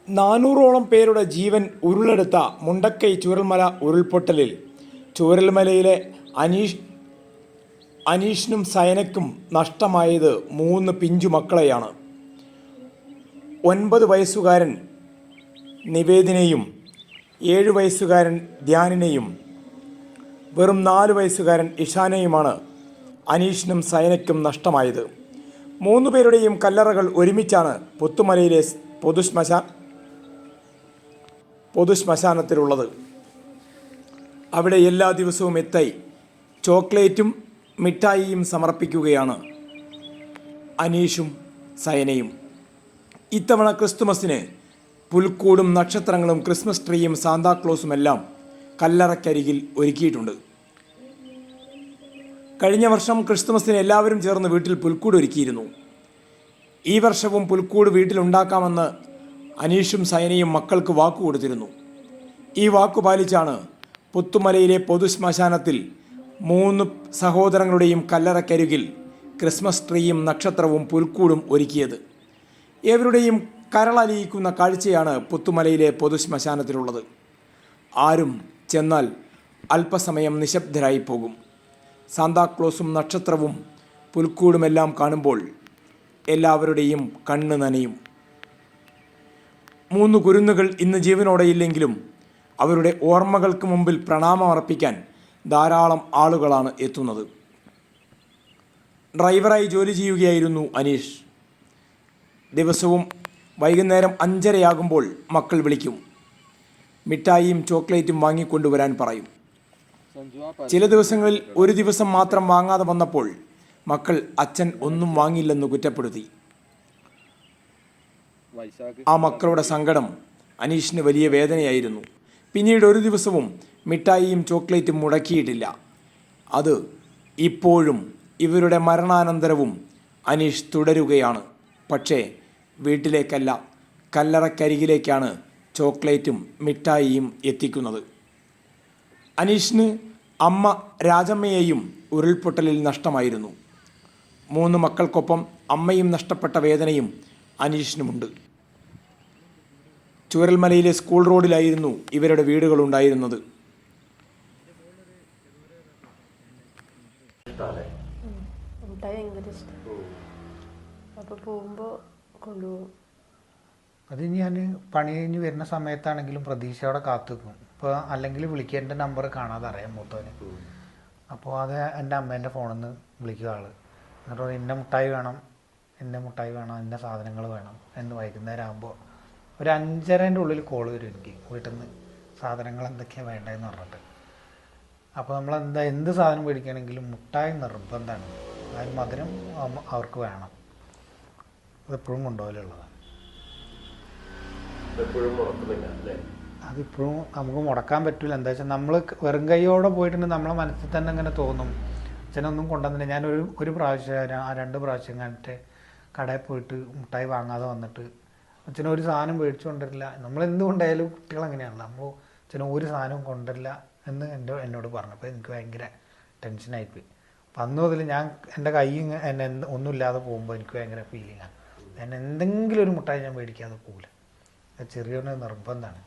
400ഓളം പേരുടെ ജീവൻ ഉരുളെടുത്ത മുണ്ടക്കൈ ചൂരൽമല ഉരുൾപൊട്ടലിൽ ചൂരൽമലയിലെ അനീഷിനും സയനയ്ക്കും നഷ്ടമായത് 3 പിഞ്ചു മക്കളെയാണ്. 9 വയസ്സുകാരൻ നിവേദിനെയും 7 വയസ്സുകാരൻ ധ്യാനിനെയും വെറും 4 വയസ്സുകാരൻ ഇഷാനെയുമാണ് അനീഷിനും സയനയ്ക്കും നഷ്ടമായത്. 3 പേരുടെയും കല്ലറകൾ ഒരുമിച്ചാണ് പുത്തുമലയിലെ പൊതുശ്മശാനത്തിലുള്ളത്. അവിടെ എല്ലാ ദിവസവും എത്തി ചോക്ലേറ്റും മിഠായിയും സമർപ്പിക്കുകയാണ് അനീഷും സയനയും. ഇത്തവണ ക്രിസ്തുമസിന് പുൽക്കൂടും നക്ഷത്രങ്ങളും ക്രിസ്മസ് ട്രീയും സാന്താക്ലോസുമെല്ലാം കല്ലറക്കരികിൽ ഒരുക്കിയിട്ടുണ്ട്. കഴിഞ്ഞ വർഷം ക്രിസ്തുമസിന് എല്ലാവരും ചേർന്ന് വീട്ടിൽ പുൽക്കൂട് ഒരുക്കിയിരുന്നു. ഈ വർഷവും പുൽക്കൂട് വീട്ടിലുണ്ടാക്കാമെന്ന് അനീഷും സയനയും മക്കൾക്ക് വാക്കു കൊടുത്തിരുന്നു. ഈ വാക്കു പാലിച്ചാണ് പുത്തുമലയിലെ പൊതുശ്മശാനത്തിൽ 3 സഹോദരങ്ങളുടെയും കല്ലറക്കരികിൽ ക്രിസ്മസ് ട്രീയും നക്ഷത്രവും പുൽക്കൂടും ഒരുക്കിയത്. ഏവരുടെയും കരളലിയിക്കുന്ന കാഴ്ചയാണ് പുത്തുമലയിലെ പൊതുശ്മശാനത്തിലുള്ളത്. ആരും ചെന്നാൽ അല്പസമയം നിശബ്ദരായി പോകും. സാന്താക്ലോസും നക്ഷത്രവും പുൽക്കൂടുമെല്ലാം കാണുമ്പോൾ എല്ലാവരുടെയും കണ്ണ് നനയും. 3 കുരുന്നുകൾ ഇന്ന് ജീവനോടെയില്ലെങ്കിലും അവരുടെ ഓർമ്മകൾക്ക് മുമ്പിൽ പ്രണാമമർപ്പിക്കാൻ ധാരാളം ആളുകളാണ് എത്തുന്നത്. ഡ്രൈവറായി ജോലി ചെയ്യുകയായിരുന്നു അനീഷ്. ദിവസവും വൈകുന്നേരം 5:30 മക്കൾ വിളിക്കും. മിഠായിയും ചോക്ലേറ്റും വാങ്ങിക്കൊണ്ടുവരാൻ പറയും. ചില ദിവസങ്ങളിൽ ഒരു ദിവസം മാത്രം വാങ്ങാതെ വന്നപ്പോൾ മക്കൾ അച്ഛൻ ഒന്നും വാങ്ങില്ലെന്ന് കുറ്റപ്പെടുത്തി. ആ മക്കളുടെ സങ്കടം അനീഷിന് വലിയ വേദനയായിരുന്നു. പിന്നീട് ഒരു ദിവസവും മിഠായിയും ചോക്ലേറ്റും മുടക്കിയിട്ടില്ല. അത് ഇപ്പോഴും ഇവരുടെ മരണാനന്തരവും അനീഷ് തുടരുകയാണ്. പക്ഷേ വീട്ടിലേക്കല്ല, കല്ലറക്കരികിലേക്കാണ് ചോക്ലേറ്റും മിഠായിയും എത്തിക്കുന്നത്. അനീഷിന് അമ്മ രാജമ്മയെയും ഉരുൾപൊട്ടലിൽ നഷ്ടമായിരുന്നു. 3 മക്കൾക്കൊപ്പം അമ്മയും നഷ്ടപ്പെട്ട വേദനയും അനീഷിനുമുണ്ട്. ചൂരൽമലയിലെ സ്കൂൾ റോഡിലായിരുന്നു ഇവരുടെ വീടുകളുണ്ടായിരുന്നത്. അത് ഞാൻ പണി കഴിഞ്ഞ് വരുന്ന സമയത്താണെങ്കിലും പ്രതീക്ഷയോടെ കാത്തു നിൽക്കും. ഇപ്പോൾ അല്ലെങ്കിൽ വിളിക്കുക, എൻ്റെ നമ്പർ കാണാതെ അറിയാം മൂത്തവന്. അപ്പോൾ അത് എൻ്റെ അമ്മേൻ്റെ ഫോണിൽ നിന്ന് വിളിക്കുക ആൾ. എന്നിട്ട് ഇന്ന മുട്ടായി വേണം, ഇന്ന സാധനങ്ങൾ വേണം എന്ന് വൈകുന്നേരം ആകുമ്പോൾ ഒരു 5:30 ഉള്ളിൽ കോൾ വരും എനിക്ക് വീട്ടിൽ നിന്ന്. സാധനങ്ങൾ എന്തൊക്കെയാണ് വേണ്ടതെന്ന് പറഞ്ഞിട്ട്. അപ്പോൾ നമ്മൾ എന്ത് സാധനം മേടിക്കുകയാണെങ്കിലും മുട്ടായി നിർബന്ധമാണ്. അതായത് മധുരം അവർക്ക് വേണം. അതെപ്പോഴും കൊണ്ടുപോലുള്ളതാണ്. അതിപ്പോഴും നമുക്ക് മുടക്കാൻ പറ്റില്ല. എന്താ വെച്ചാൽ നമ്മൾ വെറും കൈയോടെ പോയിട്ടുണ്ടെങ്കിൽ നമ്മളെ മനസ്സിൽ തന്നെ ഇങ്ങനെ തോന്നും അച്ഛനൊന്നും കൊണ്ടുവന്നില്ല. ഞാൻ ഒരു പ്രാവശ്യം 2 പ്രാവശ്യം കണ്ടിട്ട് കടയിൽ പോയിട്ട് മുട്ടായി വാങ്ങാതെ വന്നിട്ട് അച്ഛനൊരു സാധനം മേടിച്ചു കൊണ്ടിരില്ല. നമ്മളെന്തുകൊണ്ടായാലും കുട്ടികളെങ്ങനെയാണല്ലോ, നമ്മൾ അച്ഛനും ഒരു സാധനവും കൊണ്ടിരില്ല എന്ന് എന്നോട് പറഞ്ഞപ്പോൾ എനിക്ക് ഭയങ്കര ടെൻഷനായിപ്പോയി. അപ്പം അന്ന് മുതൽ ഞാൻ എൻ്റെ കൈ എന്നെ ഒന്നുമില്ലാതെ പോകുമ്പോൾ എനിക്ക് ഭയങ്കര ഫീലിങ്ങാണ്. ഞാൻ എന്തെങ്കിലും ഒരു മുട്ടായി ഞാൻ മേടിക്കാതെ പോകില്ല. ചെറിയൊരു നിർബന്ധമാണ്.